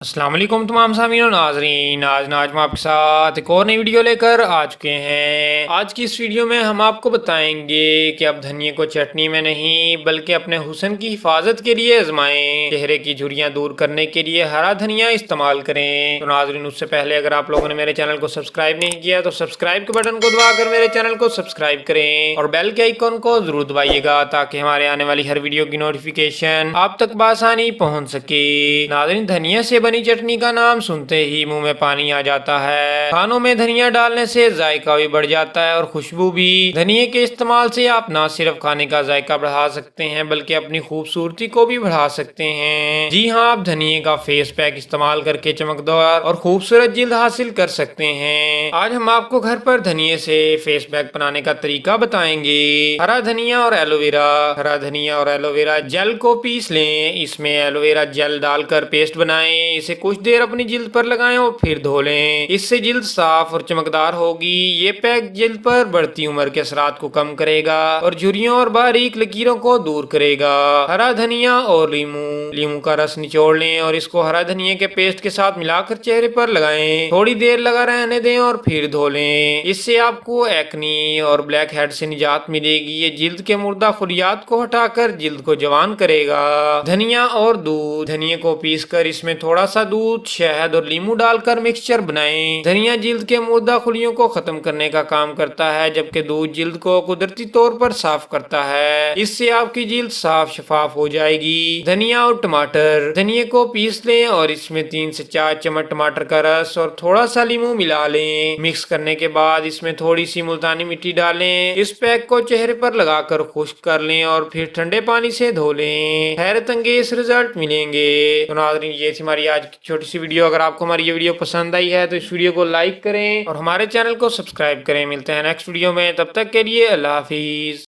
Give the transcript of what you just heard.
अस्सलाम वालेकुम तमाम सामीन और नाजरीन। आज नाज हम आपके साथ एक और नई वीडियो लेकर आ चुके हैं। आज की इस वीडियो में हम आपको बताएंगे कि अब धनिए को चटनी में नहीं बल्कि अपने हुस्न की हिफाजत के लिए आजमाएं। चेहरे की झुर्रियां दूर करने के लिए हरा धनिया इस्तेमाल करें। तो नाजरीन, उससे पहले अगर आप लोगों ने मेरे चैनल को सब्सक्राइब नहीं किया तो सब्सक्राइब के बटन को दबाकर मेरे चैनल को सब्सक्राइब करें और बेल के आइकॉन को जरूर दबाइएगा ताकि हमारे आने वाली हर वीडियो की नोटिफिकेशन आप तक बआसानी पहुंच सके। नाजरीन, धनिया से बनी चटनी का नाम सुनते ही मुंह में पानी आ जाता है। खानों में धनिया डालने से जायका भी बढ़ जाता है और खुशबू भी। धनिये के इस्तेमाल से आप न सिर्फ खाने का जायका बढ़ा सकते हैं बल्कि अपनी खूबसूरती को भी बढ़ा सकते हैं। जी हाँ, आप धनिये का फेस पैक इस्तेमाल करके चमकदार और खूबसूरत जिल्द हासिल कर सकते हैं। आज हम आपको घर पर धनिये से फेस पैक बनाने का तरीका बताएंगे। हरा धनिया और एलोवेरा। हरा धनिया और एलोवेरा जेल को पीस लें। इसमें एलोवेरा जेल डालकर पेस्ट बनाएं। इसे कुछ देर अपनी जिल्द पर लगाएं और फिर धो लें। इससे जिल्द साफ और चमकदार होगी। ये पैक जिल्द पर बढ़ती उम्र के असरात को कम करेगा और झुर्रियों और बारीक लकीरों को दूर करेगा। हरा धनिया और लीमू। लीमू का रस निचोड़ लें और इसको हरा धनिया के पेस्ट के साथ मिलाकर चेहरे पर लगाएं। थोड़ी देर लगा रहने दें और फिर धो लें। इससे आपको एक्नी और ब्लैक हेड से निजात मिलेगी। ये जिल्द के मुर्दा खुलियात को हटाकर जिल्द को जवान करेगा। धनिया और दूध। धनिया को पीसकर इसमें थोड़ा सा दूध, शहद और लीमू डालकर मिक्सचर बनाएं। धनिया जिल्द के मुर्दा खुलियों को खत्म करने का काम करता है जबकि दूध जिल्द को कुदरती तौर पर साफ करता है। इससे आपकी जिल्द साफ शफाफ हो जाएगी। धनिया और टमाटर। धनिया को पीस लें और इसमें 3 से 4 चम्मच टमाटर का रस और थोड़ा सा लीमू मिला लें। मिक्स करने के बाद इसमें थोड़ी सी मुल्तानी मिट्टी डालें। इस पैक को चेहरे पर लगाकर खुश्क कर लें और फिर ठंडे पानी से धो लें। हैरत अंगेज रिजल्ट मिलेंगे। तो नाज़रीन, ये थी हमारी आज की छोटी सी वीडियो। अगर आपको हमारी ये वीडियो पसंद आई है तो इस वीडियो को लाइक करें और हमारे चैनल को सब्सक्राइब करें। मिलते हैं नेक्स्ट वीडियो में, तब तक के लिए अल्लाह हाफिज।